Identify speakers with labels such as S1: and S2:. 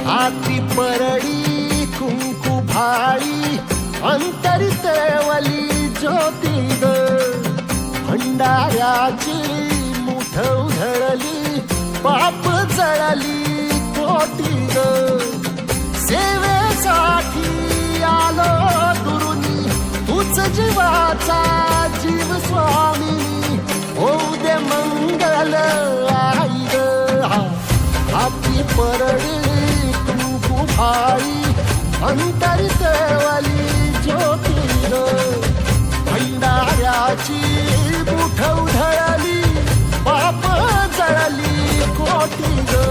S1: हाती परडी कुंकू भाळी अंतरी तळवली ज्योती ग भंडाऱ्याची मुठ उधळली पाप जळली कोटी ग सेवेसाठी आलो दुरुनी तूच जीवाचा जीव स्वामी होऊ दे मंगल आई ग हाती परडी कुंकू भाळी अंतरी तळवली ज्योती ग भंडाऱ्याची मुठ उधळली पाप जळली कोटी ग